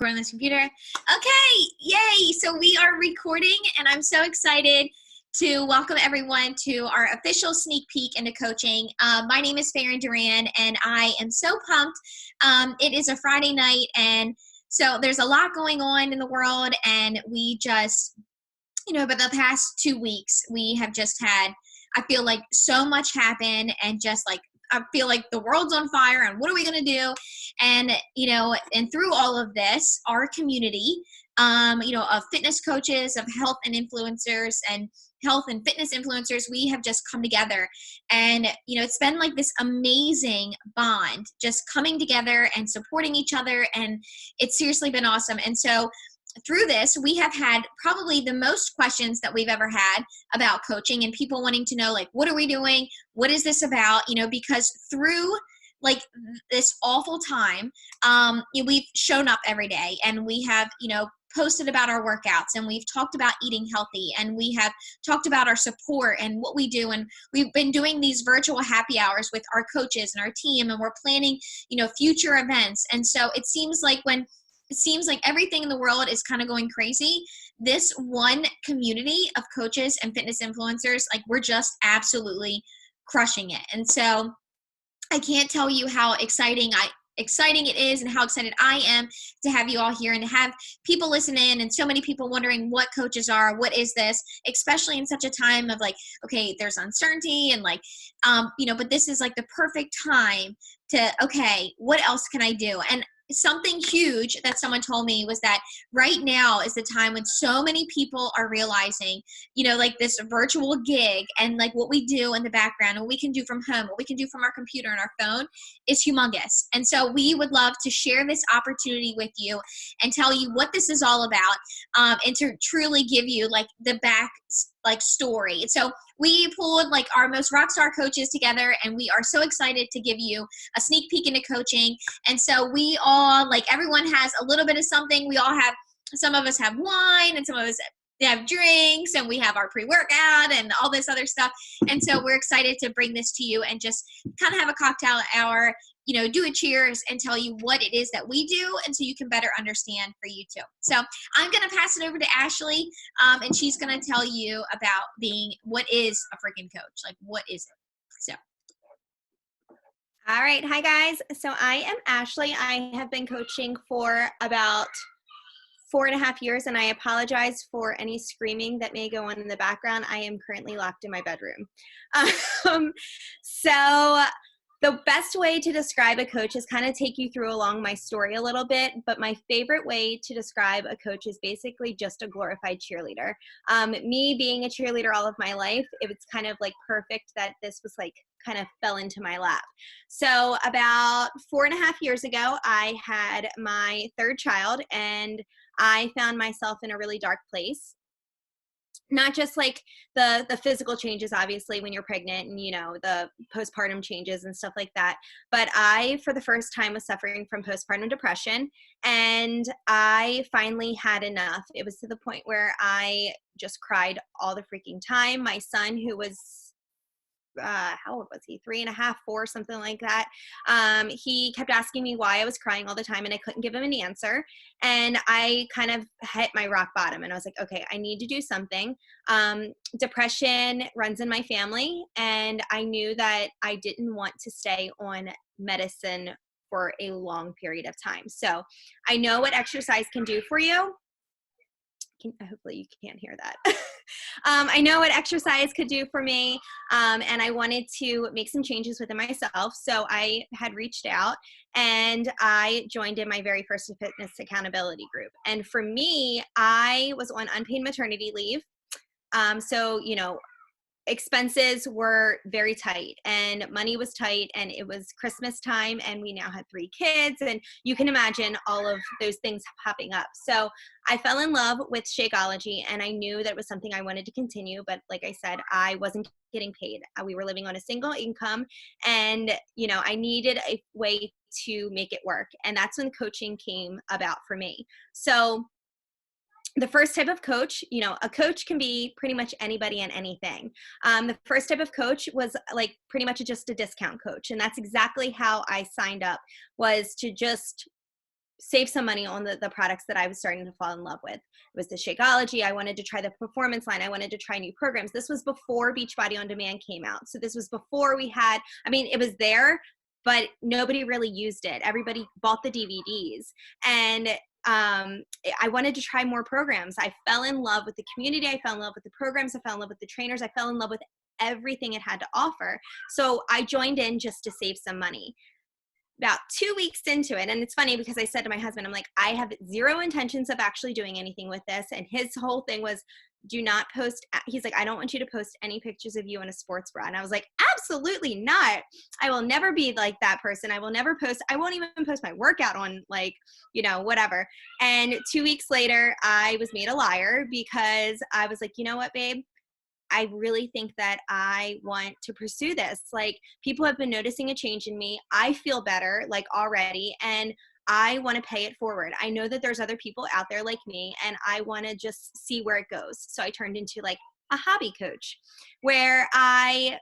Recording on this computer. Okay, yay! So we are recording, and I'm so excited to welcome everyone to our official sneak peek into coaching. My name is Farron Duran, and I am so pumped. It is a Friday night, and so there's a lot going on in the world, and we just, but the past 2 weeks, we have just had, I feel like, so much happen, and just like, I feel like the world's on fire, and what are we going to do? And, and through all of this, our community, of fitness coaches, of health and influencers, and health and fitness influencers, we have just come together. And, it's been like this amazing bond, just coming together and supporting each other. And it's seriously been awesome. And so, through this, we have had probably the most questions that we've ever had about coaching, and people wanting to know, like, what are we doing? What is this about? Because through like this awful time, we've shown up every day, and we have, posted about our workouts, and we've talked about eating healthy, and we have talked about our support and what we do. And we've been doing these virtual happy hours with our coaches and our team, and we're planning, future events. And so it seems like everything in the world is kind of going crazy, this one community of coaches and fitness influencers, like, we're just absolutely crushing it. And so I can't tell you how exciting it is, and how excited I am to have you all here, and to have people listen in, and so many people wondering what coaches are, what is this, especially in such a time of, like, okay, there's uncertainty, and like, but this is like the perfect time to, okay, what else can I do? And something huge that someone told me was that right now is the time when so many people are realizing, like, this virtual gig, and like what we do in the background, and what we can do from home, what we can do from our computer and our phone, is humongous. And so we would love to share this opportunity with you, and tell you what this is all about, and to truly give you like the back story. So we pulled like our most rock star coaches together, and we are so excited to give you a sneak peek into coaching. And so we all, like, everyone has a little bit of something. We all have, some of us have wine, and some of us have drinks, and we have our pre-workout and all this other stuff. And so we're excited to bring this to you, and just kind of have a cocktail hour, do a cheers, and tell you what it is that we do, and so you can better understand for you too. So I'm going to pass it over to Ashley, and she's going to tell you about what is a freaking coach? Like, what is it? So. All right. Hi, guys. So I am Ashley. I have been coaching for about 4.5 years, and I apologize for any screaming that may go on in the background. I am currently locked in my bedroom. So the best way to describe a coach is kind of take you through along my story a little bit, but my favorite way to describe a coach is basically just a glorified cheerleader. Me being a cheerleader all of my life, it was kind of like perfect that this was like kind of fell into my lap. So about 4.5 years ago, I had my third child, and I found myself in a really dark place. Not just like the physical changes, obviously, when you're pregnant, and the postpartum changes and stuff like that, but I, for the first time, was suffering from postpartum depression, and I finally had enough. It was to the point where I just cried all the freaking time. My son, who was how old was he? 3.5, 4, something like that. He kept asking me why I was crying all the time, and I couldn't give him an answer. And I kind of hit my rock bottom, and I was like, okay, I need to do something. Depression runs in my family, and I knew that I didn't want to stay on medicine for a long period of time. So I know what exercise can do for you. Hopefully you can't hear that. I know what exercise could do for me, and I wanted to make some changes within myself. So I had reached out, and I joined in my very first fitness accountability group. And for me, I was on unpaid maternity leave. So, expenses were very tight, and money was tight, and it was Christmas time, and we now had 3 kids, and you can imagine all of those things popping up. So I fell in love with Shakeology, and I knew that it was something I wanted to continue, but like I said, I wasn't getting paid. We were living on a single income, and I needed a way to make it work, and that's when coaching came about for me. So the first type of coach, a coach can be pretty much anybody and anything. The first type of coach was like pretty much just a discount coach. And that's exactly how I signed up, was to just save some money on the products that I was starting to fall in love with. It was the Shakeology. I wanted to try the performance line. I wanted to try new programs. This was before Beachbody On Demand came out. So this was before we had, I mean, it was there, but nobody really used it. Everybody bought the DVDs. And I wanted to try more programs. I fell in love with the community. I fell in love with the programs. I fell in love with the trainers. I fell in love with everything it had to offer. So I joined in just to save some money. About 2 weeks into it, and it's funny because I said to my husband, I'm like, I have zero intentions of actually doing anything with this. And his whole thing was, do not post. He's like, I don't want you to post any pictures of you in a sports bra. And I was like, absolutely not. I will never be like that person. I will never post. I won't even post my workout on, like, you know, whatever. And 2 weeks later, I was made a liar because I was like, you know what, babe? I really think that I want to pursue this. Like, people have been noticing a change in me. I feel better, like, already, and I want to pay it forward. I know that there's other people out there like me, and I want to just see where it goes. So I turned into like a hobby coach, where I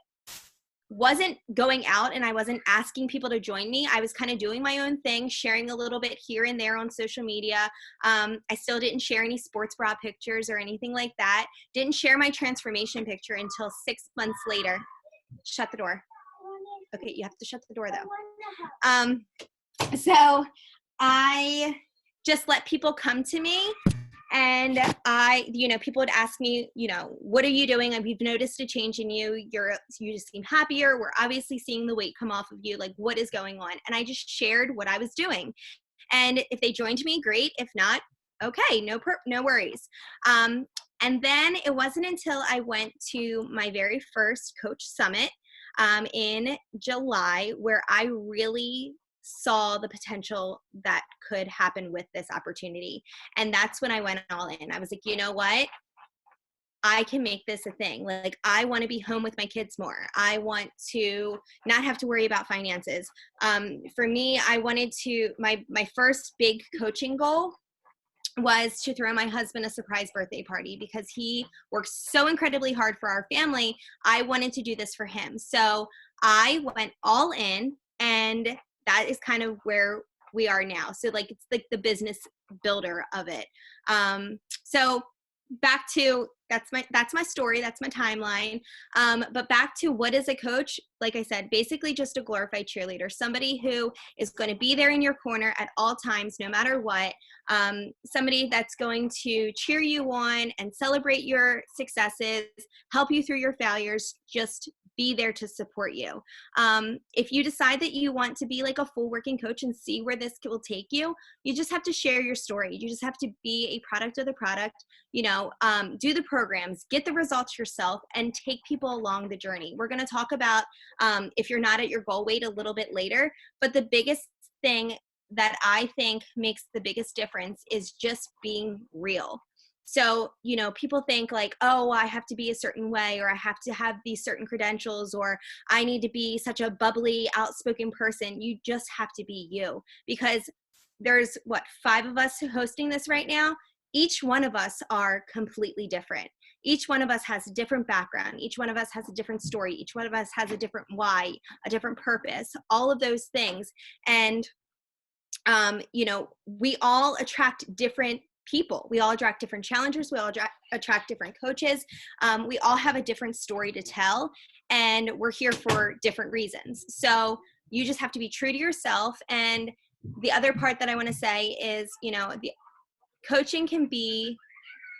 wasn't going out and I wasn't asking people to join me. I was kind of doing my own thing, sharing a little bit here and there on social media. I still didn't share any sports bra pictures or anything like that. Didn't share my transformation picture until 6 months later. Shut the door. Okay, you have to shut the door though. So I just let people come to me. And people would ask me, what are you doing? We've noticed a change in you. You just seem happier. We're obviously seeing the weight come off of you. Like, what is going on? And I just shared what I was doing. And if they joined me, great. If not, okay, no worries. And then it wasn't until I went to my very first coach summit in July where I really saw the potential that could happen with this opportunity. And that's when I went all in. I was like, you know what? I can make this a thing. Like, I want to be home with my kids more. I want to not have to worry about finances. For me, I wanted to, my first big coaching goal was to throw my husband a surprise birthday party because he works so incredibly hard for our family. I wanted to do this for him. So I went all in, and that is kind of where we are now. So like, it's like the business builder of it. So back to, that's my story. That's my timeline. But back to what is a coach? Like I said, basically just a glorified cheerleader, somebody who is going to be there in your corner at all times, no matter what. Somebody that's going to cheer you on and celebrate your successes, help you through your failures, just be there to support you. If you decide that you want to be like a full working coach and see where this will take you, you just have to share your story. You just have to be a product of the product, do the programs, get the results yourself, and take people along the journey. We're going to talk about if you're not at your goal weight a little bit later, but the biggest thing that I think makes the biggest difference is just being real. So, people think like, oh, I have to be a certain way, or I have to have these certain credentials, or I need to be such a bubbly, outspoken person. You just have to be you, because there's 5 of us hosting this right now. Each one of us are completely different. Each one of us has a different background. Each one of us has a different story. Each one of us has a different why, a different purpose, all of those things. And, we all attract different people. We all attract different challengers. We all attract different coaches. We all have a different story to tell, and we're here for different reasons. So you just have to be true to yourself. And the other part that I want to say is, the coaching can be,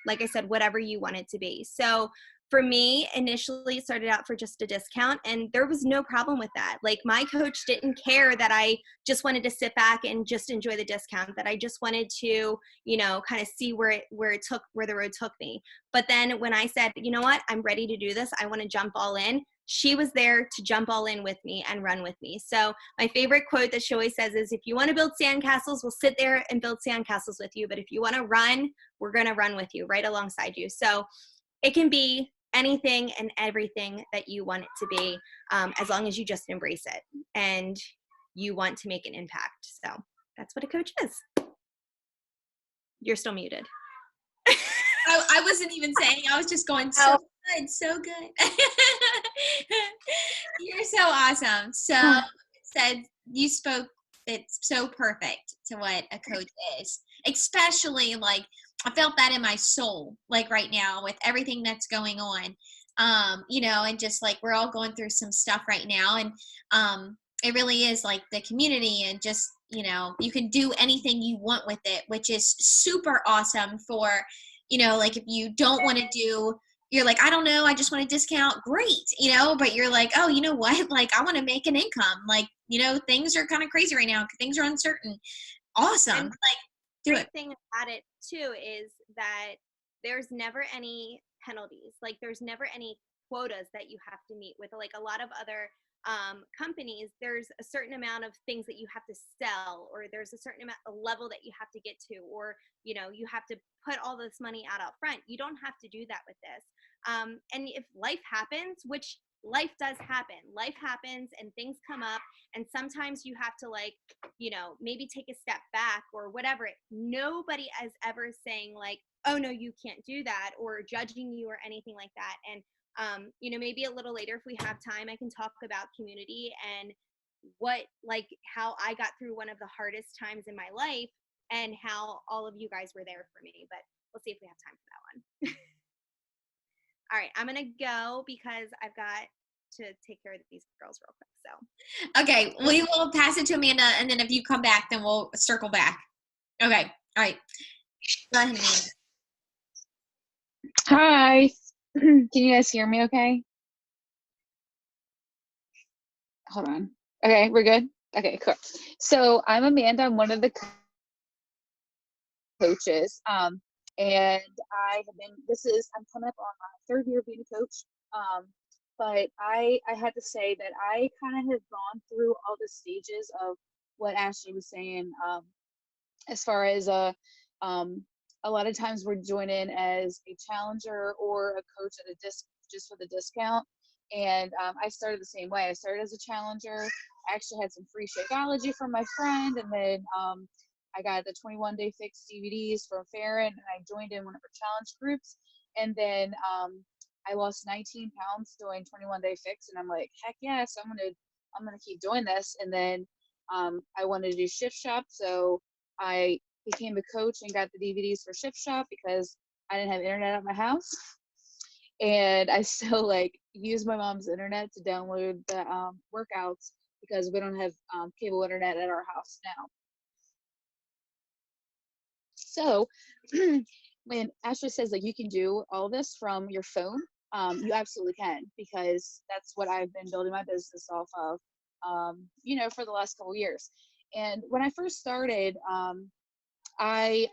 like I said, whatever you want it to be. So for me, initially it started out for just a discount, and there was no problem with that. Like, my coach didn't care that I just wanted to sit back and just enjoy the discount, that I just wanted to, kind of see where the road took me. But then when I said, you know what, I'm ready to do this, I want to jump all in, she was there to jump all in with me and run with me. So my favorite quote that she always says is, if you want to build sandcastles, we'll sit there and build sandcastles with you. But if you want to run, we're going to run with you, right alongside you. So it can be anything and everything that you want it to be, as long as you just embrace it and you want to make an impact. So that's what a coach is. You're still muted. I wasn't even saying, I was just going, so good. You're so awesome. So said you spoke it's so perfect to what a coach is, especially like I felt that in my soul, like right now with everything that's going on. You know, and just like we're all going through some stuff right now, and it really is like the community, and just, you know, you can do anything you want with it, which is super awesome for, you know, like if you don't want to do, you're like, I don't know, I just want a discount, great, you know, but you're like, oh, you know what, like I want to make an income, like, you know, things are kind of crazy right now, things are uncertain, awesome, And like do great it. thing about it too is that there's never any penalties. Like there's never any quotas that you have to meet with. Like a lot of other companies, there's a certain amount of things that you have to sell, or there's a certain amount a level that you have to get to, or you know, you have to put all this money out up front. You don't have to do that with this. And if life happens, which life does happen, life happens and things come up, and sometimes you have to, like, you know, maybe take a step back or whatever. Nobody is ever saying like, oh no, you can't do that, or judging you or anything like that. And you know, maybe a little later if we have time, I can talk about community and what, like, how I got through one of the hardest times in my life and how all of you guys were there for me. But we'll see if we have time for that one. All right, I'm gonna go because I've got to take care of these girls real quick. So Okay, we will pass it to Amanda, and then if you come back, then we'll circle back. Okay, all right, go ahead, Amanda. Hi. Can you guys hear me okay? Hold on. Okay, we're good? Okay, cool. So I'm Amanda. I'm one of the coaches. And I have been, I'm coming up on my third year being a coach. But I had to say that I kind of have gone through all the stages of what Ashley was saying, as far as a lot of times we're joining as a challenger or a coach at a disc just for the discount. And I started the same way. I started as a challenger. I actually had some free Shakeology from my friend, and then I got the 21 Day Fix DVDs from Farron, and I joined in one of her challenge groups. And then I lost 19 pounds doing 21 Day Fix, and I'm like, heck yes, I'm gonna keep doing this. And then I wanted to do Shift Shop, so I became a coach and got the DVDs for Shift Shop because I didn't have internet at my house. And I still like use my mom's internet to download the workouts because we don't have cable internet at our house now. So when Ashley says that you can do all this from your phone, you absolutely can, because that's what I've been building my business off of, you know, for the last couple of years. And when I first started, I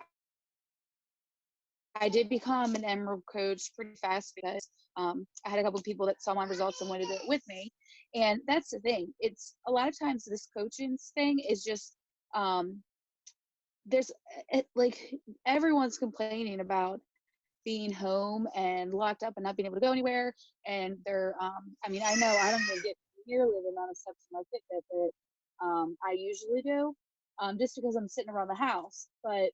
did become an Emerald coach pretty fast because I had a couple of people that saw my results and wanted to do it with me. And that's the thing. It's a lot of times this coaching thing is just there's like everyone's complaining about being home and locked up and not being able to go anywhere. And they're I mean, I know I don't even get nearly the amount of steps in my Fitbit that I usually do, just because I'm sitting around the house. But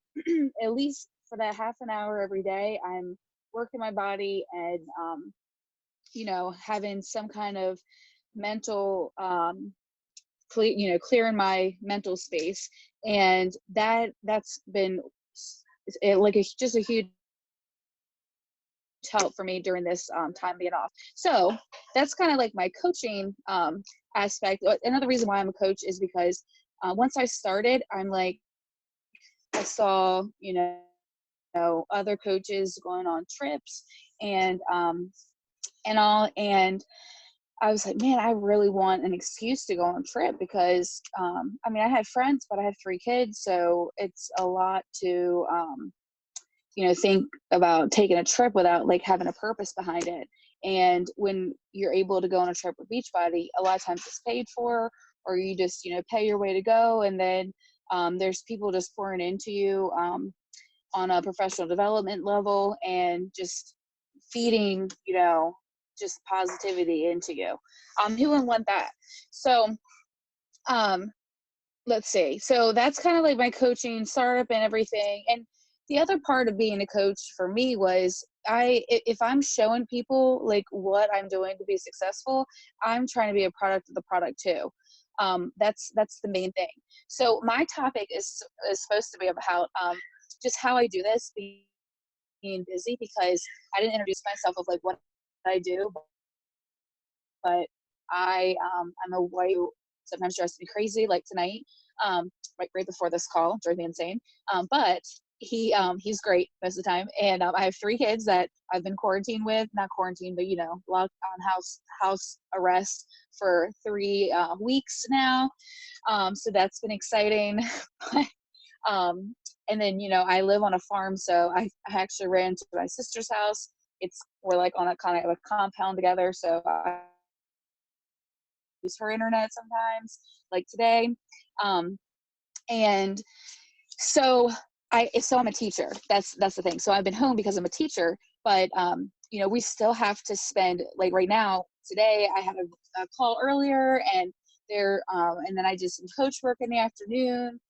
at least for that half an hour every day, I'm working my body and you know, having some kind of mental clearing my mental space. And that's been like just a huge help for me during this time being off. So that's kind of like my coaching aspect. Another reason why I'm a coach is because once I started, I'm like, I saw, you know, other coaches going on trips and all, and I was like, man, I really want an excuse to go on a trip because I mean, I have friends, but I have 3 kids, so it's a lot to you know, think about taking a trip without like having a purpose behind it. And when you're able to go on a trip with Beachbody, a lot of times it's paid for, or you just, you know, pay your way to go. And then there's people just pouring into you on a professional development level and just feeding, you know, just positivity into you. Who wouldn't want that? So let's see. So that's kind of like my coaching startup and everything. And the other part of being a coach for me was if I'm showing people like what I'm doing to be successful, I'm trying to be a product of the product too. That's the main thing. So my topic is supposed to be about just how I do this, being busy, because I didn't introduce myself of like what I do, but I'm a wife who sometimes drives me crazy, like tonight, right before this call, drove me insane. But he's great most of the time, and I have 3 kids that I've been quarantined with, not quarantined, but locked on house arrest for 3 weeks now. So that's been exciting. um, and then I live on a farm, so I actually ran to my sister's house. We're like on a kind of a compound together, so I use her internet sometimes, like today. Um, and so I'm a teacher. That's the thing. So I've been home because I'm a teacher, but we still have to spend, like right now, today I had a call earlier, and and then I did some coach work in the afternoon,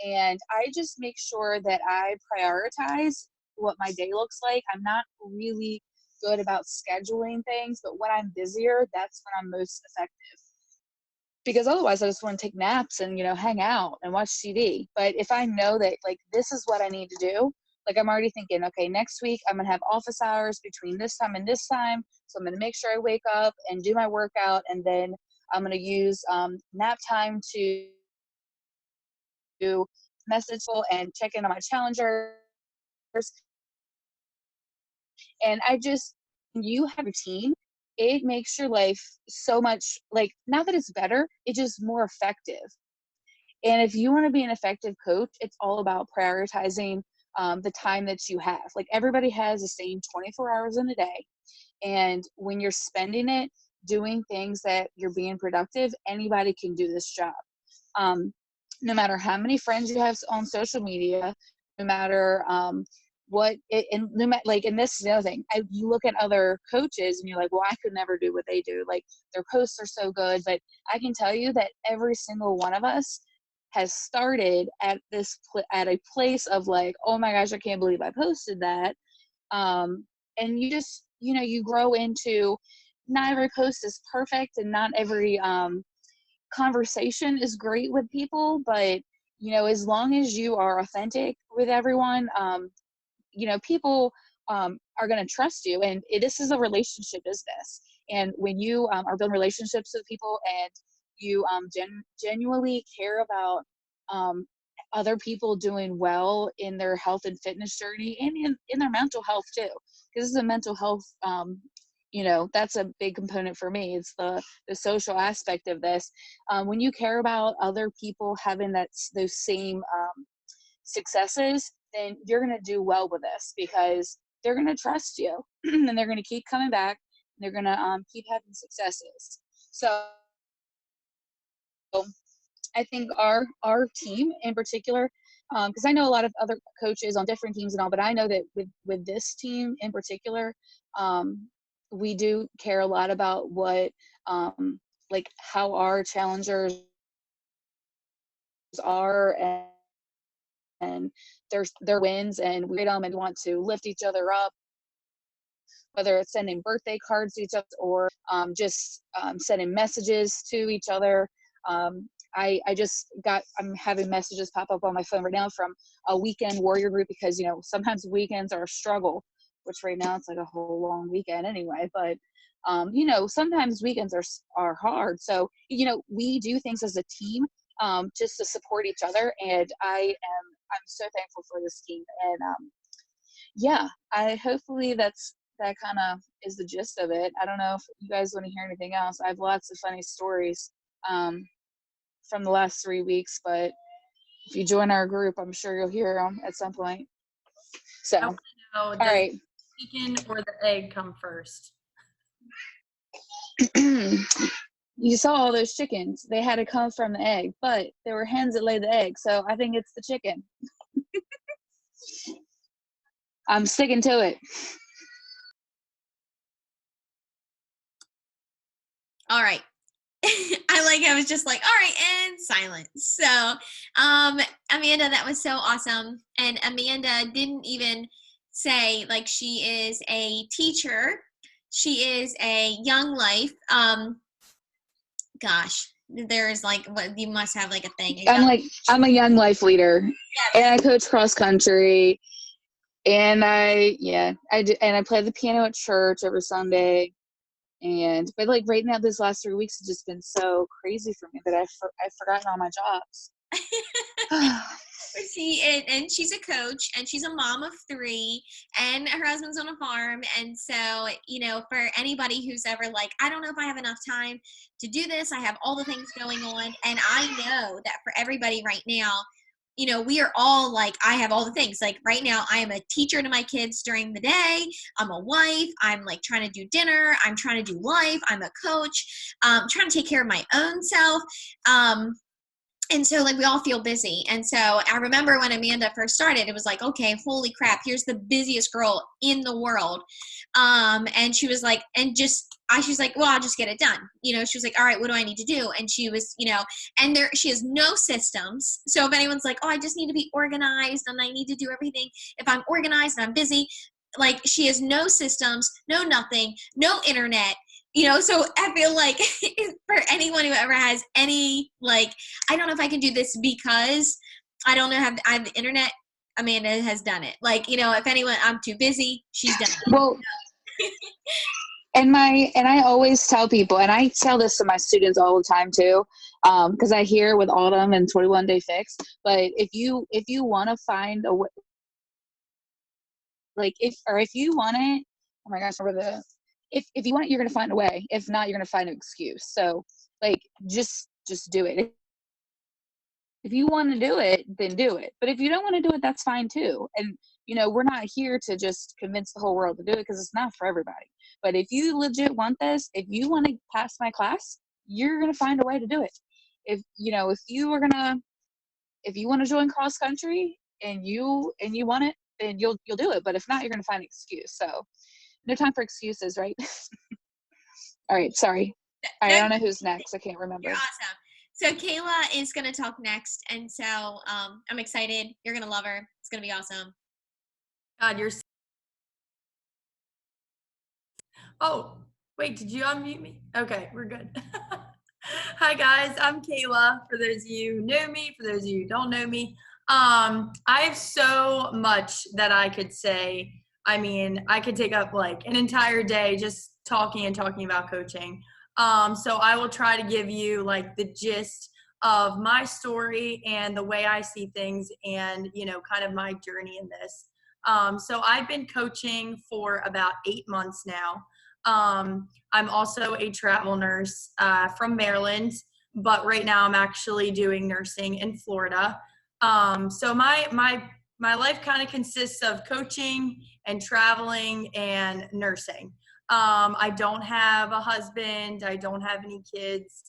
and I just make sure that I prioritize what my day looks like. I'm not really good about scheduling things, but when I'm busier, that's when I'm most effective, because otherwise I just want to take naps and hang out and watch TV. But if I know that like this is what I need to do, like I'm already thinking, okay, next week I'm gonna have office hours between this time and this time, so I'm gonna make sure I wake up and do my workout, and then I'm gonna use nap time to do message and check in on my challengers. And you have a team, it makes your life so much, like, not that it's better, it's just more effective. And if you want to be an effective coach, it's all about prioritizing the time that you have. Like everybody has the same 24 hours in a day. And when you're spending it doing things that you're being productive, anybody can do this job. No matter how many friends you have on social media, no matter and no matter, like, and this is the other thing, you look at other coaches and you're like, well, I could never do what they do. Like their posts are so good, but I can tell you that every single one of us has started at at a place of like, oh my gosh, I can't believe I posted that. And you just, you grow into, not every post is perfect, and not every conversation is great with people, but as long as you are authentic with everyone, people are going to trust you. And this is a relationship business. And when you are building relationships with people, and you genuinely care about um, other people doing well in their health and fitness journey, and in their mental health too, because this is a mental health, that's a big component for me. It's the social aspect of this. When you care about other people having those same successes, then you're going to do well with this, because they're going to trust you and they're going to keep coming back, and they're going to keep having successes. So I think our team in particular, because I know a lot of other coaches on different teams and all, but I know that with this team in particular, we do care a lot about what like how our challengers are, and their wins, and we rate them and want to lift each other up, whether it's sending birthday cards to each other, or just sending messages to each other. I'm having messages pop up on my phone right now from a weekend warrior group, because sometimes weekends are a struggle, which right now it's like a whole long weekend anyway, but sometimes weekends are hard. So we do things as a team, just to support each other, and I'm so thankful for this team. And yeah, I hopefully that kind of is the gist of it. I don't know if you guys want to hear anything else. I have lots of funny stories from the last 3 weeks, but if you join our group, I'm sure you'll hear them at some point. So, all right. The chicken or the egg come first? You saw all those chickens. They had to come from the egg, but there were hens that laid the egg, so I think it's the chicken. I'm sticking to it. All right. I was just like, all right, and silence. So, Amanda, that was so awesome. And Amanda didn't even say, like, she is a teacher. She is a Young Life. Gosh, there's like, what, you must have like a thing. I'm a young life leader, and I coach cross country, and I do, and I play the piano at church every Sunday. But like right now, this last 3 weeks has just been so crazy for me that I've forgotten all my jobs. And she's a coach, and she's a mom of 3, and her husband's on a farm. And so, for anybody who's ever like, I don't know if I have enough time to do this, I have all the things going on. And I know that for everybody right now, we are all like, I have all the things. Like right now, I am a teacher to my kids during the day. I'm a wife. I'm like trying to do dinner. I'm trying to do life. I'm a coach. Trying to take care of my own self. And so like we all feel busy. And so I remember when Amanda first started, it was like, okay, holy crap, here's the busiest girl in the world. And she was like, she was like, well, I'll just get it done. She was like, all right, what do I need to do? And she was, and she has no systems. So if anyone's like, oh, I just need to be organized and I need to do everything. If I'm organized and I'm busy, like she has no systems, no nothing, no internet. So I feel like for anyone who ever has any, like, I don't know if I can do this because I don't know, I have the internet, Amanda has done it. Like, if anyone, I'm too busy, she's done it. Well, and I always tell people, and I tell this to my students all the time too, because I hear with Autumn and 21 Day Fix, but if you want to find a way, like if you want it, oh my gosh, if you want it, you're going to find a way. If not, you're going to find an excuse. So like, just do it. If you want to do it, then do it. But if you don't want to do it, that's fine too. And, we're not here to just convince the whole world to do it because it's not for everybody. But if you legit want this, if you want to pass my class, you're going to find a way to do it. If you want to join cross country and you want it, then you'll do it. But if not, you're going to find an excuse. So no time for excuses, right? All right. Sorry. I don't know who's next. I can't remember. You're awesome. So Kayla is going to talk next. And so I'm excited. You're going to love her. It's going to be awesome. God, you're. Oh, wait, did you unmute me? Okay, we're good. Hi guys, I'm Kayla. For those of you who know me, for those of you who don't know me, I have so much that I could say. I mean, I could take up like an entire day just talking about coaching. So I will try to give you like the gist of my story and the way I see things and, kind of my journey in this. So I've been coaching for about 8 months now. I'm also a travel nurse from Maryland, but right now I'm actually doing nursing in Florida. So my life kind of consists of coaching and traveling and nursing. I don't have a husband. I don't have any kids.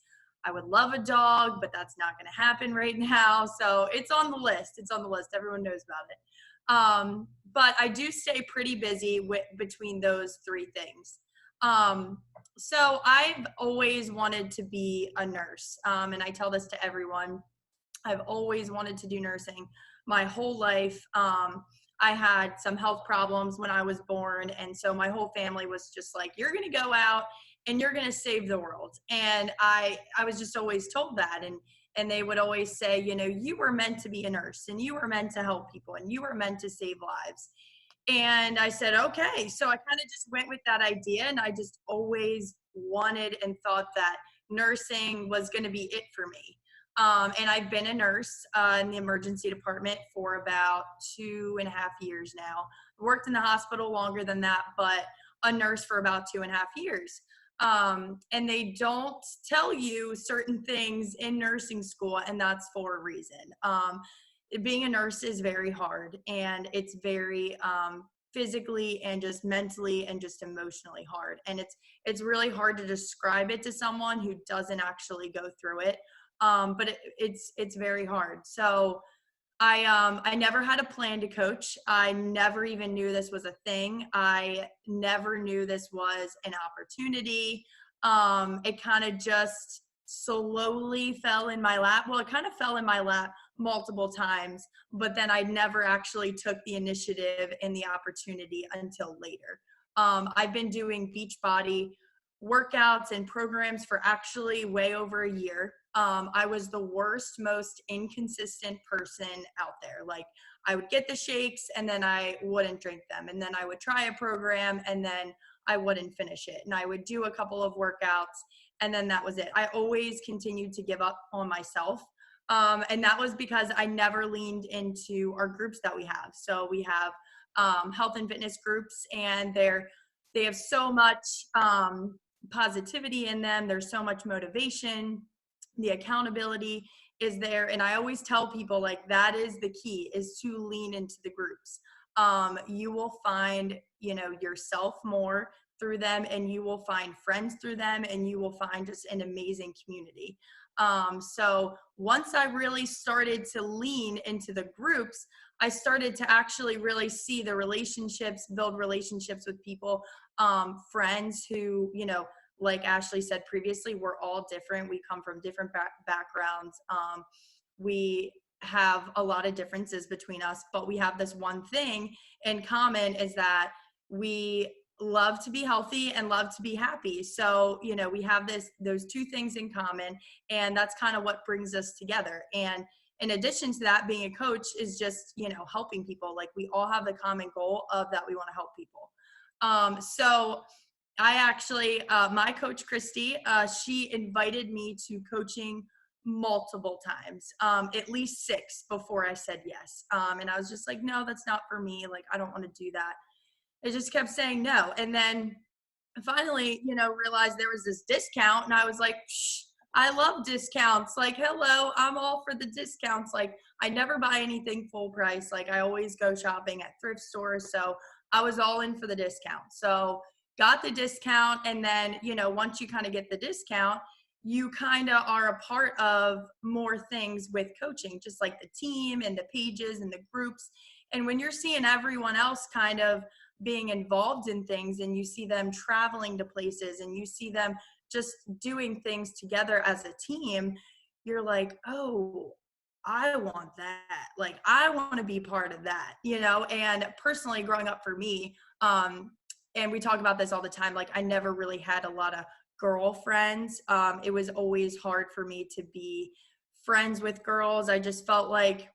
I would love a dog, but that's not going to happen right now. So it's on the list. Everyone knows about it. But I do stay pretty busy between those 3 things. So I've always wanted to be a nurse. And I tell this to everyone. I've always wanted to do nursing my whole life. I had some health problems when I was born. And so my whole family was just like, you're going to go out and you're going to save the world. And I was just always told that. And they would always say, you were meant to be a nurse and you were meant to help people and you were meant to save lives. And I said, okay. So I kind of just went with that idea. And I just always wanted and thought that nursing was going to be it for me. And I've been a nurse in the emergency department for about 2.5 years now. I worked in the hospital longer than that, but a nurse for about 2.5 years. And they don't tell you certain things in nursing school, and that's for a reason. Being a nurse is very hard, and it's very physically and just mentally and just emotionally hard. And it's really hard to describe it to someone who doesn't actually go through it. But it's very hard. So I never had a plan to coach. I never even knew this was a thing. I never knew this was an opportunity. It kind of just slowly fell in my lap. Well, it kind of fell in my lap multiple times, but then I never actually took the initiative and the opportunity until later. I've been doing Beachbody workouts and programs for actually way over a year. I was the worst, most inconsistent person out there. Like, I would get the shakes and then I wouldn't drink them. And then I would try a program and then I wouldn't finish it. And I would do a couple of workouts and then that was it. I always continued to give up on myself. And that was because I never leaned into our groups that we have. So we have health and fitness groups, and they have so much positivity in them. There's so much motivation. The accountability is there. And I always tell people, like, that is the key, is to lean into the groups. You will find, yourself more through them, and you will find friends through them, and you will find just an amazing community. So once I really started to lean into the groups, I started to actually really see the relationships, build relationships with people, friends who, like Ashley said previously, we're all different. We come from different backgrounds. We have a lot of differences between us, but we have this one thing in common, is that we love to be healthy and love to be happy. So, we have those two things in common, and that's kind of what brings us together. And in addition to that, being a coach is just, helping people. Like, we all have the common goal of that we want to help people. So I actually, my coach, Christy, she invited me to coaching multiple times, at least 6 before I said yes. And I was just like, no, that's not for me. Like, I don't want to do that. I just kept saying no. And then finally, realized there was this discount, and I was like, shh, I love discounts. Like, hello, I'm all for the discounts. Like, I never buy anything full price. Like, I always go shopping at thrift stores. So I was all in for the discount. So got the discount. And then, once you kind of get the discount, you kind of are a part of more things with coaching, just like the team and the pages and the groups. And when you're seeing everyone else kind of being involved in things, and you see them traveling to places, and you see them just doing things together as a team, you're like, oh, I want that. Like, I want to be part of that, and personally, growing up for me, and we talk about this all the time, like, I never really had a lot of girlfriends. It was always hard for me to be friends with girls. I just felt like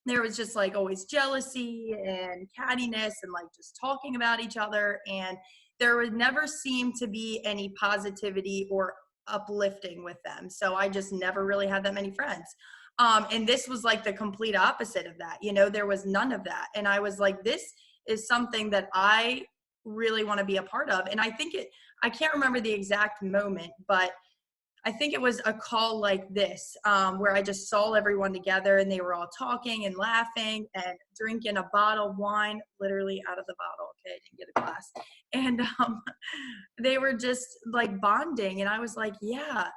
there was just like always jealousy and cattiness and like just talking about each other. And there would never seem to be any positivity or uplifting with them. So I just never really had that many friends. And this was like the complete opposite of that. There was none of that. And I was like, this is something that I really want to be a part of. And I can't remember the exact moment, but I think it was a call like this, where I just saw everyone together, and they were all talking and laughing and drinking a bottle of wine, literally out of the bottle. Okay, I didn't get a glass. And they were just like bonding. And I was like, yeah,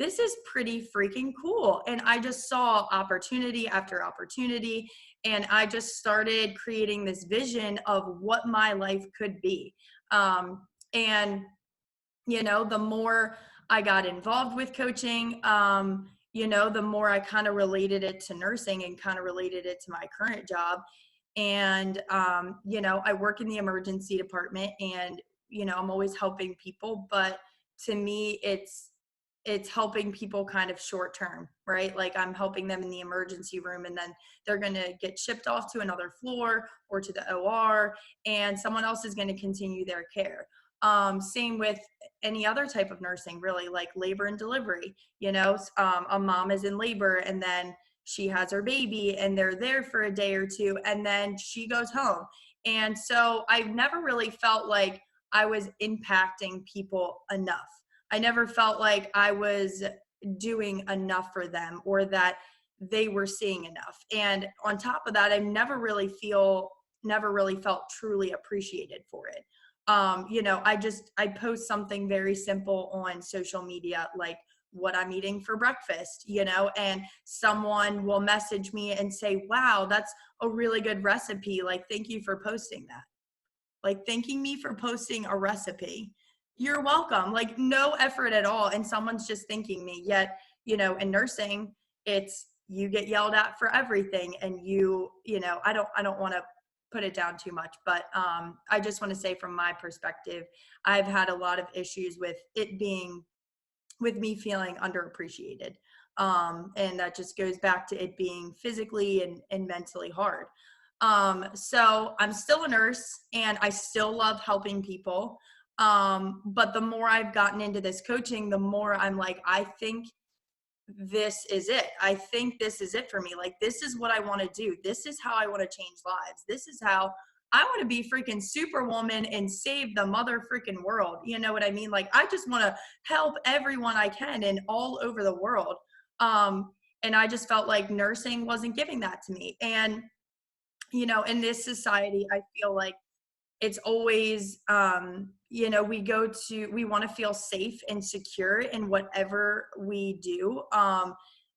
this is pretty freaking cool. And I just saw opportunity after opportunity. And I just started creating this vision of what my life could be. And, the more I got involved with coaching, the more I kind of related it to nursing and kind of related it to my current job. And, I work in the emergency department, and, I'm always helping people, but to me, it's helping people kind of short term, right? Like, I'm helping them in the emergency room, and then they're going to get shipped off to another floor or to the OR, and someone else is going to continue their care. Same with any other type of nursing, really, like labor and delivery. A mom is in labor, and then she has her baby, and they're there for a day or two, and then she goes home. And so I've never really felt like I was impacting people enough. I never felt like I was doing enough for them, or that they were seeing enough. And on top of that, I never really felt truly appreciated for it. I post something very simple on social media, like what I'm eating for breakfast, and someone will message me and say, wow, that's a really good recipe. Like, thank you for posting that. Like, thanking me for posting a recipe. You're welcome. Like, no effort at all. And someone's just thanking me. Yet, in nursing, it's, you get yelled at for everything. And I don't want to put it down too much, but I just want to say from my perspective, I've had a lot of issues with me feeling underappreciated. And that just goes back to it being physically and mentally hard. So I'm still a nurse and I still love helping people. But the more I've gotten into this coaching, the more I'm like, I think this is it. I think this is it for me. Like, this is what I want to do. This is how I want to change lives. This is how I want to be freaking superwoman and save the mother freaking world. You know what I mean? Like, I just want to help everyone I can and all over the world. And I just felt like nursing wasn't giving that to me. And, you know, in this society, I feel like it's always, we want to feel safe and secure in whatever we do,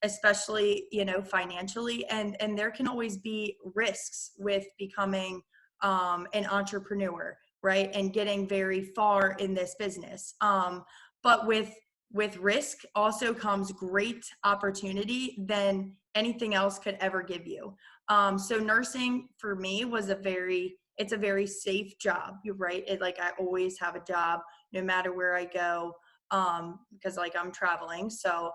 especially, you know, financially. And there can always be risks with becoming an entrepreneur, right? And getting very far in this business. But with risk also comes great opportunity than anything else could ever give you. So nursing for me was it's a very safe job. You're right. I always have a job no matter where I go, because like I'm traveling. So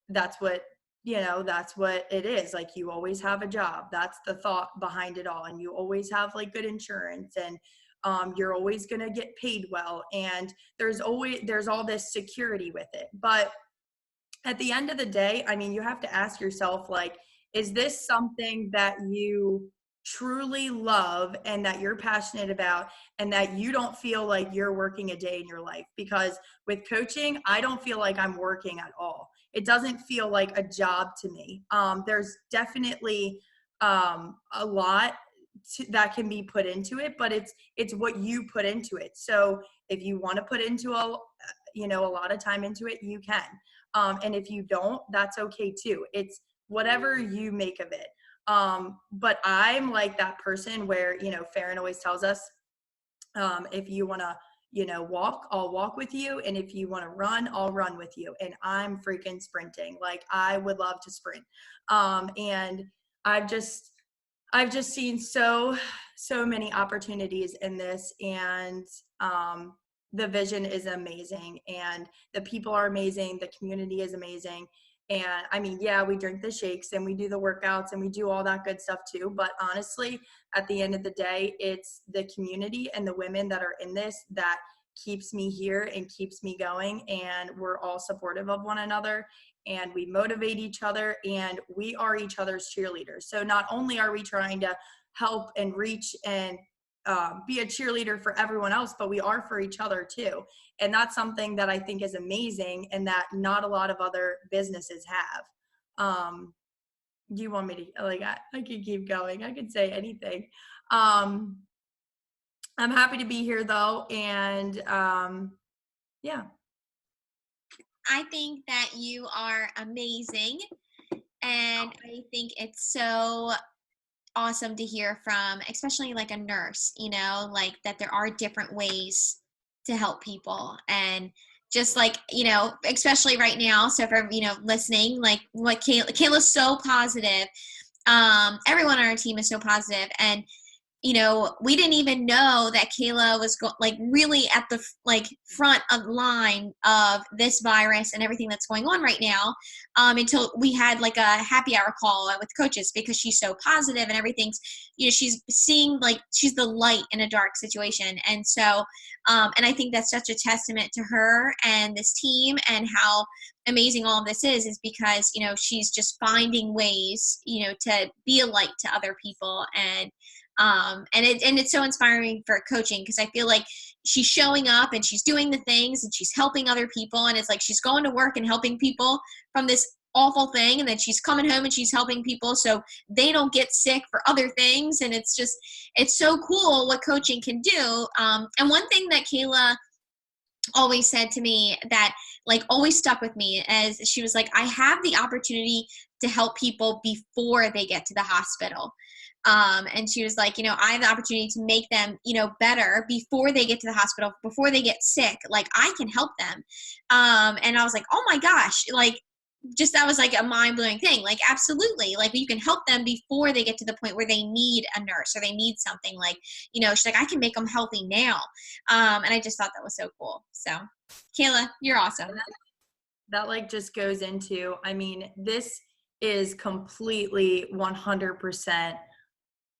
that's what it is. Like, you always have a job. That's the thought behind it all. And you always have like good insurance, and you're always going to get paid well. And there's all this security with it. But at the end of the day, I mean, you have to ask yourself, like, is this something that you truly love and that you're passionate about, and that you don't feel like you're working a day in your life? Because with coaching, I don't feel like I'm working at all. It doesn't feel like a job to me. There's definitely a lot that can be put into it, but it's what you put into it. So if you want to put into a lot of time into it, you can. And if you don't, that's okay too. It's whatever you make of it. But I'm like that person where, you know, Farron always tells us, if you want to, you know, walk, I'll walk with you. And if you want to run, I'll run with you. And I'm freaking sprinting. Like, I would love to sprint. And I've just seen so many opportunities in this, and the vision is amazing, and the people are amazing. The community is amazing. And I mean, yeah, we drink the shakes and we do the workouts and we do all that good stuff too. But honestly, at the end of the day, it's the community and the women that are in this that keeps me here and keeps me going. And we're all supportive of one another, and we motivate each other, and we are each other's cheerleaders. So not only are we trying to help and reach and be a cheerleader for everyone else, but we are for each other too. And that's something that I think is amazing, and that not a lot of other businesses have. Do you want me to, like, I could keep going. I could say anything. I'm happy to be here though. And yeah. I think that you are amazing, and I think it's so awesome to hear from, especially like a nurse, you know, like that there are different ways to help people. And just like, you know, especially right now, so if I'm, you know, listening, like what Kayla's so positive. Everyone on our team is so positive, and you know, we didn't even know that Kayla was really at the front of line of this virus and everything that's going on right now, until we had like a happy hour call with coaches, because she's so positive and everything's, you know, she's seeing like she's the light in a dark situation. And so, and I think that's such a testament to her and this team, and how amazing all of this is because, you know, she's just finding ways, you know, to be a light to other people. And it's so inspiring for coaching, because I feel like she's showing up and she's doing the things and she's helping other people, and it's like she's going to work and helping people from this awful thing, and then she's coming home and she's helping people so they don't get sick for other things. And it's so cool what coaching can do. And one thing that Kayla always said to me that like always stuck with me, as she was like, I have the opportunity to help people before they get to the hospital. And she was like, you know, I have the opportunity to make them, you know, better before they get to the hospital, before they get sick. Like, I can help them. And I was like, oh my gosh, like, just that was like a mind-blowing thing. Like, absolutely, like you can help them before they get to the point where they need a nurse or they need something. Like, you know, she's like, I can make them healthy now. And I just thought that was so cool. So Kayla, you're awesome. That like just goes into, I mean, this is completely 100%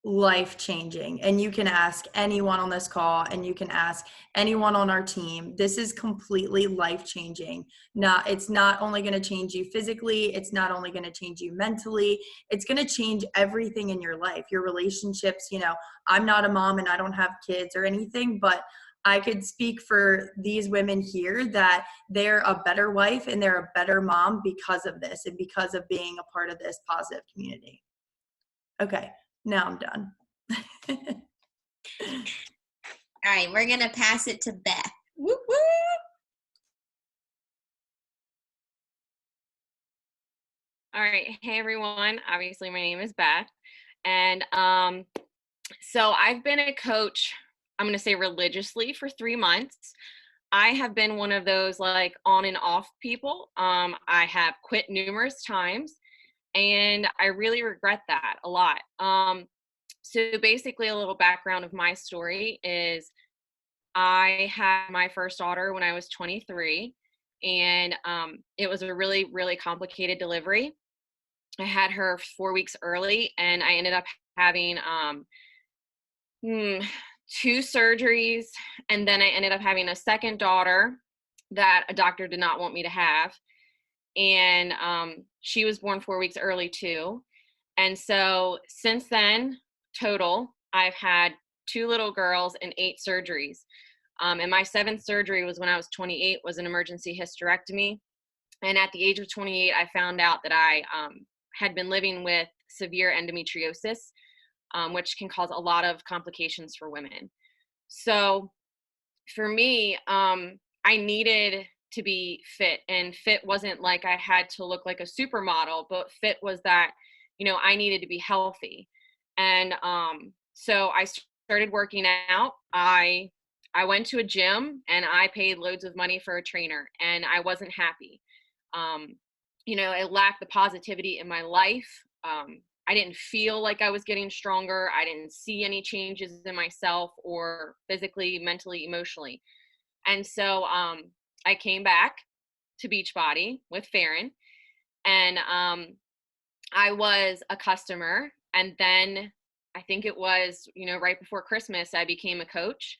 life changing, and you can ask anyone on this call and you can ask anyone on our team. This is completely life changing. It's not only going to change you physically, it's not only going to change you mentally, it's going to change everything in your life, your relationships. You know, I'm not a mom and I don't have kids or anything, but I could speak for these women here that they're a better wife and they're a better mom because of this and because of being a part of this positive community. Okay, now I'm done. All right, we're going to pass it to Beth. Whoop, whoop. All right. Hey, everyone. Obviously, my name is Beth. And so I've been a coach, I'm going to say religiously, for 3 months. I have been one of those like on and off people. I have quit numerous times, and I really regret that a lot. So basically, a little background of my story is I had my first daughter when I was 23, and it was a really, really complicated delivery. I had her 4 weeks early, and I ended up having 2 surgeries, and then I ended up having a second daughter that a doctor did not want me to have. And she was born 4 weeks early too. And so since then, total, I've had 2 little girls and 8 surgeries. And my 7th surgery was when I was 28, was an emergency hysterectomy. And at the age of 28, I found out that I had been living with severe endometriosis, which can cause a lot of complications for women. So for me, I needed to be fit, and fit wasn't like I had to look like a supermodel, but fit was that, you know, I needed to be healthy. And so I started working out. I went to a gym and I paid loads of money for a trainer, and I wasn't happy. You know, it lacked the positivity in my life. I didn't feel like I was getting stronger. I didn't see any changes in myself, or physically, mentally, emotionally. And so I came back to Beachbody with Farron, and I was a customer. And then I think it was, you know, right before Christmas, I became a coach.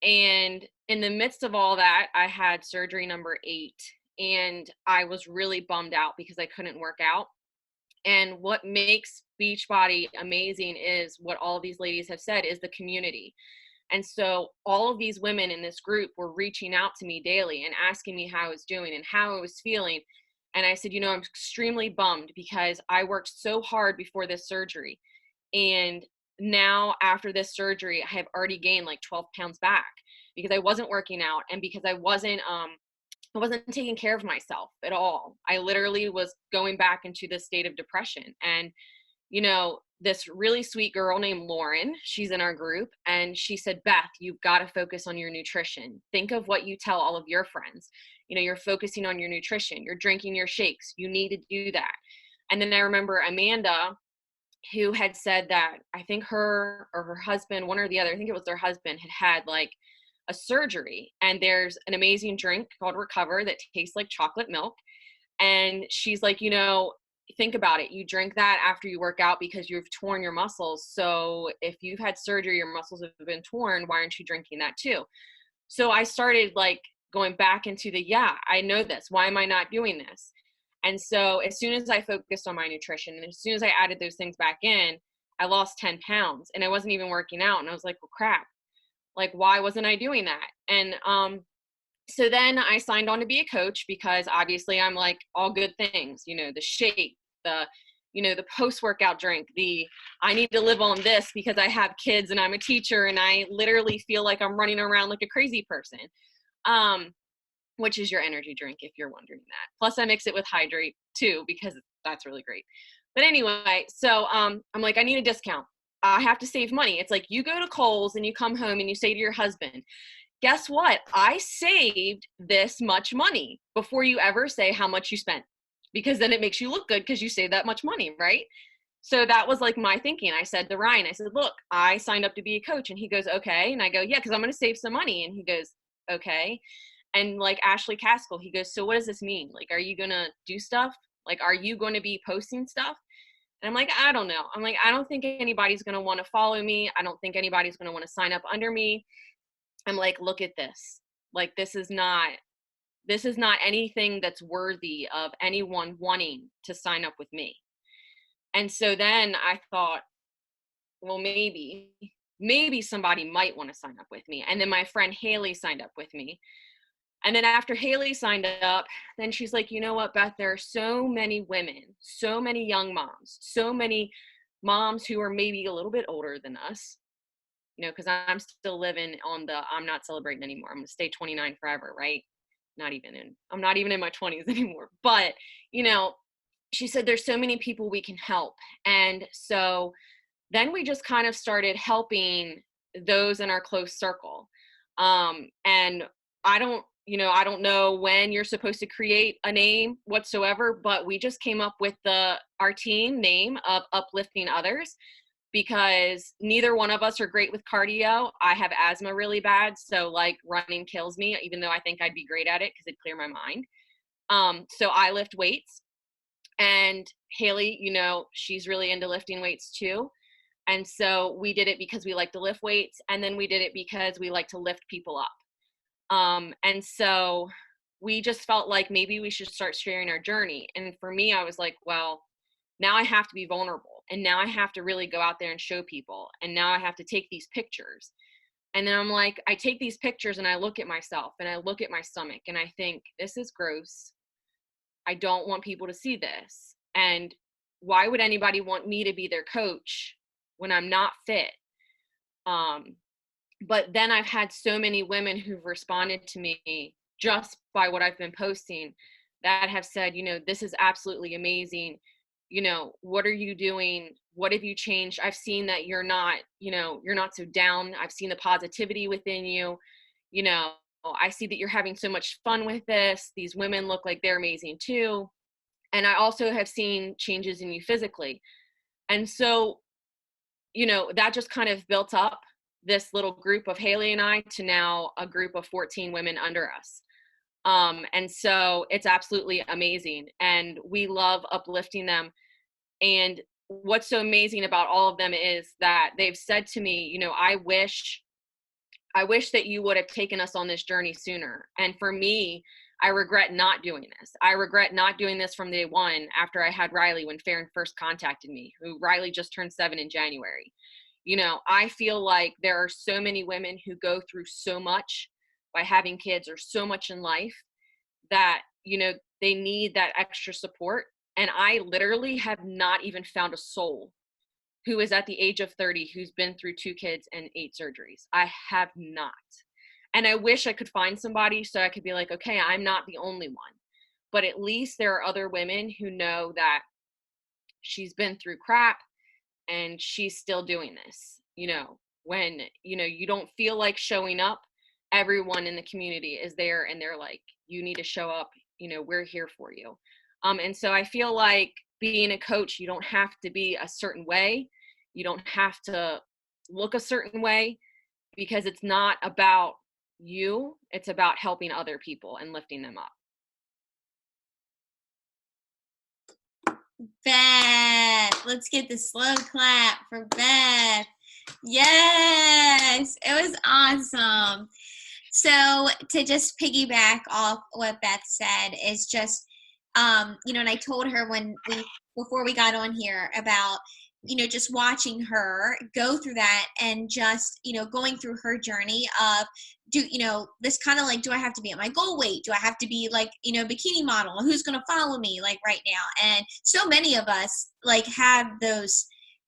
And in the midst of all that, I had surgery number 8, and I was really bummed out because I couldn't work out. And what makes Beachbody amazing is what all these ladies have said, is the community. And so all of these women in this group were reaching out to me daily and asking me how I was doing and how I was feeling. And I said, you know, I'm extremely bummed because I worked so hard before this surgery. And now after this surgery, I have already gained like 12 pounds back because I wasn't working out, and because I wasn't taking care of myself at all. I literally was going back into this state of depression. And, you know, this really sweet girl named Lauren, she's in our group, and she said, Beth, you've got to focus on your nutrition. Think of what you tell all of your friends. You know, you're focusing on your nutrition. You're drinking your shakes. You need to do that. And then I remember Amanda, who had said that I think her or her husband, one or the other, I think it was their husband, had like a surgery. And there's an amazing drink called Recover that tastes like chocolate milk. And she's like, you know, think about it. You drink that after you work out because you've torn your muscles. So if you've had surgery, your muscles have been torn, why aren't you drinking that too? So I started like going back into yeah, I know this. Why am I not doing this? And so as soon as I focused on my nutrition, and as soon as I added those things back in, I lost 10 pounds, and I wasn't even working out. And I was like, well, crap, like, why wasn't I doing that? And so then I signed on to be a coach because obviously I'm like all good things, you know, the shake, the, you know, the post-workout drink, I need to live on this because I have kids and I'm a teacher and I literally feel like I'm running around like a crazy person. Which is your energy drink, if you're wondering that. Plus I mix it with Hydrate too, because that's really great. But anyway, so I'm like, I need a discount. I have to save money. It's like you go to Kohl's and you come home and you say to your husband, guess what? I saved this much money, before you ever say how much you spent. because then it makes you look good because you save that much money, right? So that was like my thinking. I said to Ryan, I said, look, I signed up to be a coach. And he goes, okay. And I go, yeah, because I'm going to save some money. And he goes, okay. And like Ashley Caskell, he goes, so what does this mean? Like, are you going to do stuff? Like, are you going to be posting stuff? And I'm like, I don't know. I'm like, I don't think anybody's going to want to follow me. I don't think anybody's going to want to sign up under me. I'm like, look at this. Like, this is not anything that's worthy of anyone wanting to sign up with me. And so then I thought, well, maybe somebody might want to sign up with me. And then my friend Haley signed up with me. And then after Haley signed up, then she's like, you know what, Beth, there are so many women, so many young moms, so many moms who are maybe a little bit older than us, you know, because I'm still living on the, I'm not celebrating anymore. I'm going to stay 29 forever, right? I'm not even in my 20s anymore. But, you know, she said, there's so many people we can help. And so then we just kind of started helping those in our close circle. And I don't know when you're supposed to create a name whatsoever, but we just came up with our team name of Uplifting Others, because neither one of us are great with cardio. I have asthma really bad, so like running kills me, even though I think I'd be great at it because it'd clear my mind. So I lift weights. And Haley, you know, she's really into lifting weights too. And so we did it because we like to lift weights, and then we did it because we like to lift people up. And so we just felt like maybe we should start sharing our journey. And for me, I was like, well, now I have to be vulnerable, and now I have to really go out there and show people. And now I have to take these pictures. And then I'm like, I take these pictures and I look at myself and I look at my stomach and I think, this is gross. I don't want people to see this. And why would anybody want me to be their coach when I'm not fit? But then I've had so many women who've responded to me just by what I've been posting that have said, you know, this is absolutely amazing. You know, what are you doing? What have you changed? I've seen that you're not so down. I've seen the positivity within you. You know, I see that you're having so much fun with this. These women look like they're amazing too. And I also have seen changes in you physically. And so, you know, that just kind of built up this little group of Haley and I to now a group of 14 women under us. And so it's absolutely amazing. And we love uplifting them. And what's so amazing about all of them is that they've said to me, you know, I wish that you would have taken us on this journey sooner. And for me, I regret not doing this. I regret not doing this from day one after I had Riley, when Farron first contacted me, who Riley just turned 7 in January. You know, I feel like there are so many women who go through so much by having kids or so much in life that, you know, they need that extra support. And I literally have not even found a soul who is at the age of 30 who's been through 2 kids and 8 surgeries. I have not. And I wish I could find somebody so I could be like, okay, I'm not the only one. But at least there are other women who know that she's been through crap and she's still doing this. You know, when, you know, you don't feel like showing up, everyone in the community is there and they're like, you need to show up, you know, we're here for you. And so I feel like being a coach, you don't have to be a certain way. You don't have to look a certain way, because it's not about you. It's about helping other people and lifting them up. Beth, let's get the slow clap for Beth. Yes, it was awesome. So to just piggyback off what Beth said is just, you know, and I told her before we got on here about, you know, just watching her go through that and just, you know, going through her journey of, you know, this kind of like, do I have to be at my goal weight? Do I have to be like, you know, bikini model? Who's going to follow me like right now? And so many of us like have those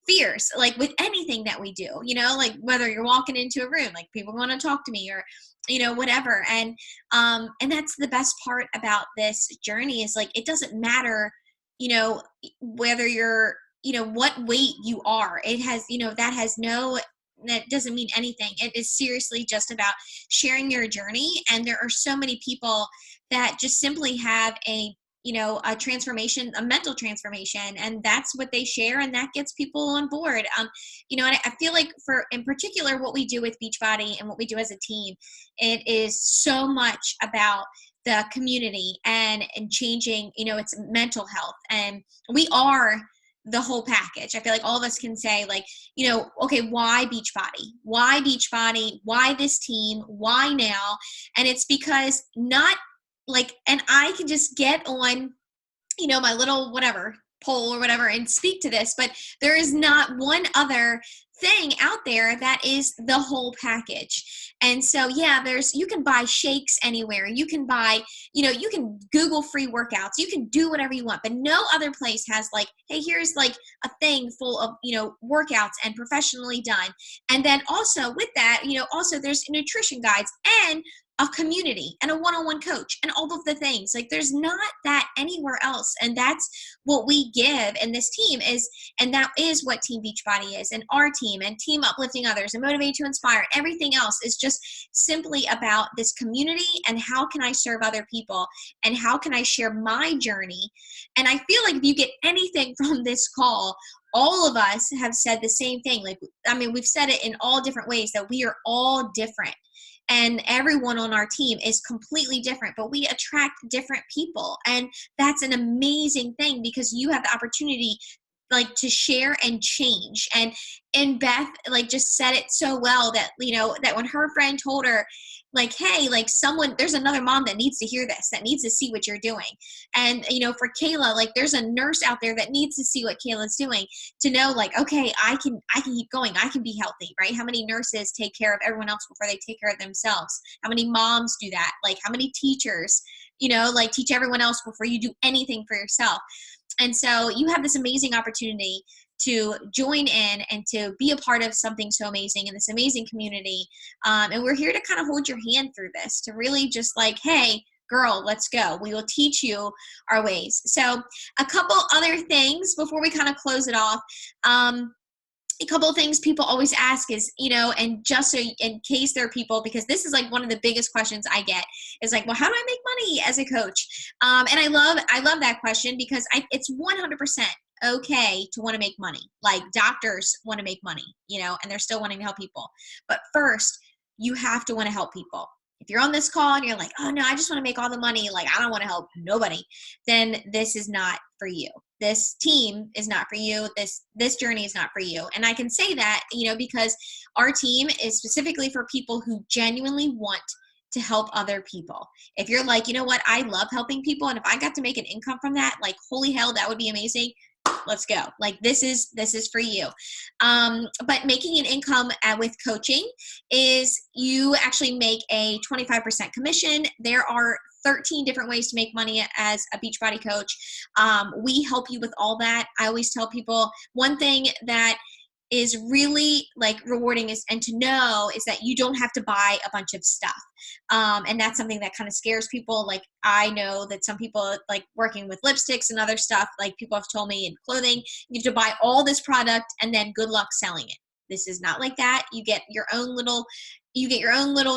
fears, like with anything that we do, you know, like whether you're walking into a room, like people want to talk to me or, you know, whatever. And that's the best part about this journey is like, it doesn't matter, you know, whether you're, you know, what weight you are. It has, you know, that doesn't mean anything. It is seriously just about sharing your journey. And there are so many people that just simply have a a transformation, a mental transformation, and that's what they share, and that gets people on board. And I feel like in particular, what we do with Beachbody and what we do as a team, it is so much about the community and changing, its mental health. And we are the whole package. I feel like all of us can say, like, okay, why Beachbody? Why Beachbody? Why this team? Why now? And it's because not like, and I can just get on, my little whatever poll or whatever and speak to this, but there is not one other thing out there that is the whole package. And so, yeah, you can buy shakes anywhere. You can buy, you can Google free workouts. You can do whatever you want, but no other place has like, hey, here's like a thing full of, workouts and professionally done. And then also with that, also there's nutrition guides and a community and a one-on-one coach and all of the things. Like, there's not that anywhere else. And that's what we give in this team and that is what Team Beachbody is, and our team and Team Uplifting Others and Motivate to Inspire. Everything else is just simply about this community and how can I serve other people and how can I share my journey. And I feel like if you get anything from this call, all of us have said the same thing. Like, we've said it in all different ways that we are all different. And everyone on our team is completely different, but we attract different people. And that's an amazing thing because you have the opportunity like to share and change. And Beth like just said it so well that, that when her friend told her, like, hey, like there's another mom that needs to hear this, that needs to see what you're doing. And, for Kayla, like there's a nurse out there that needs to see what Kayla's doing to know like, okay, I can keep going. I can be healthy, right? How many nurses take care of everyone else before they take care of themselves? How many moms do that? Like how many teachers, like teach everyone else before you do anything for yourself? And so you have this amazing opportunity to join in and to be a part of something so amazing in this amazing community. And we're here to kind of hold your hand through this, to really just like, hey, girl, let's go. We will teach you our ways. So a couple other things before we kind of close it off. A couple of things people always ask is, and just so in case there are people, because this is like one of the biggest questions I get is like, well, how do I make money as a coach? And I love that question because it's 100% okay to want to make money. Like doctors want to make money, and they're still wanting to help people. But first, you have to want to help people. If you're on this call and you're like, oh no, I just want to make all the money, like I don't want to help nobody, then this is not for you. This team is not for you. This journey is not for you. And I can say that, because our team is specifically for people who genuinely want to help other people. If you're like, you know what, I love helping people, and if I got to make an income from that, like holy hell, that would be amazing. Let's go. Like this is for you. But making an income with coaching is you actually make a 25% commission. There are 13 different ways to make money as a Beachbody coach. We help you with all that. I always tell people one thing that is really like rewarding is that you don't have to buy a bunch of stuff. And that's something that kind of scares people. Like I know that some people like working with lipsticks and other stuff, like people have told me in clothing, you have to buy all this product and then good luck selling it. This is not like that. You get your own little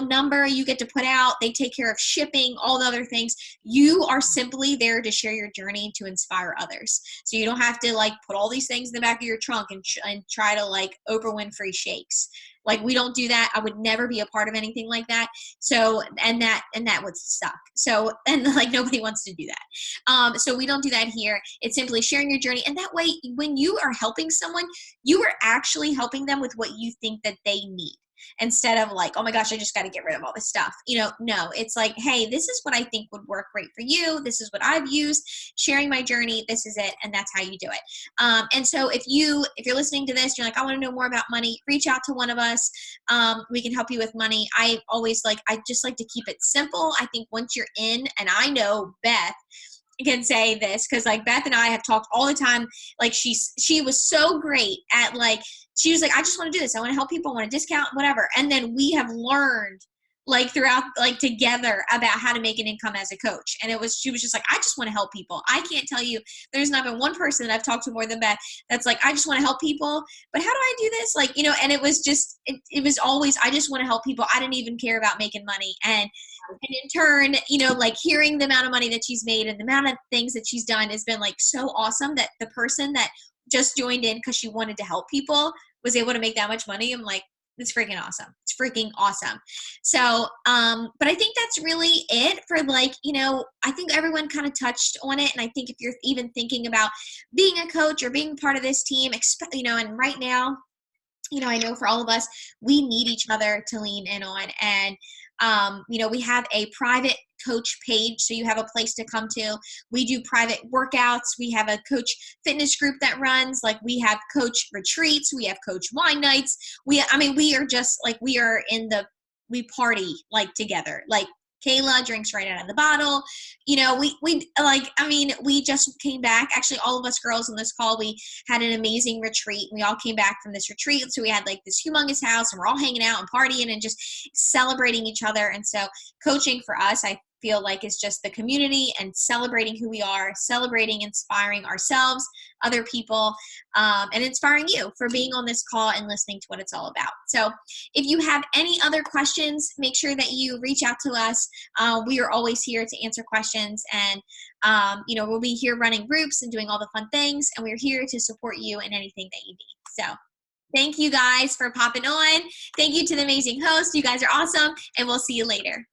number you get to put out. They take care of shipping, all the other things. You are simply there to share your journey to inspire others. So you don't have to like put all these things in the back of your trunk and try to like Oprah Winfrey shakes. Like we don't do that. I would never be a part of anything like that. So, and that would suck. So, and like nobody wants to do that. So we don't do that here. It's simply sharing your journey. And that way, when you are helping someone, you are actually helping them with what you think that they need. Instead of like, oh my gosh, I just got to get rid of all this stuff. No, it's like, hey, this is what I think would work great for you. This is what I've used, sharing my journey. This is it. And that's how you do it. And so if you're listening to this, you're like, I want to know more about money, reach out to one of us. We can help you with money. I just like to keep it simple. I think once you're in, and I know Beth can say this because like Beth and I have talked all the time. Like she was so great at like, she was like, I just want to do this. I want to help people. I want to discount, whatever. And then we have learned like throughout, like together about how to make an income as a coach. And she was just like, I just want to help people. I can't tell you, there's not been one person that I've talked to more than that that's like, I just want to help people, but how do I do this? Like, and it was just, it was always, I just want to help people. I didn't even care about making money. And in turn, like hearing the amount of money that she's made and the amount of things that she's done has been like so awesome, that the person that just joined in because she wanted to help people was able to make that much money. I'm like, it's freaking awesome. It's freaking awesome. So, but I think that's really it for like, I think everyone kind of touched on it. And I think if you're even thinking about being a coach or being part of this team, and right now, I know for all of us, we need each other to lean in on. And, we have a private coach page, so you have a place to come to. We do private workouts. We have a coach fitness group that runs. Like, we have coach retreats. We have coach wine nights. We are just like, we party like together. Like, Kayla drinks right out of the bottle. We just came back. Actually, all of us girls on this call, we had an amazing retreat. We all came back from this retreat. So we had like this humongous house, and we're all hanging out and partying and just celebrating each other. And so coaching for us, I feel like, is just the community and celebrating who we are, celebrating, inspiring ourselves, other people, and inspiring you for being on this call and listening to what it's all about. So if you have any other questions, make sure that you reach out to us. We are always here to answer questions, and we'll be here running groups and doing all the fun things, and we're here to support you in anything that you need. So thank you guys for popping on. Thank you to the amazing host. You guys are awesome, and we'll see you later.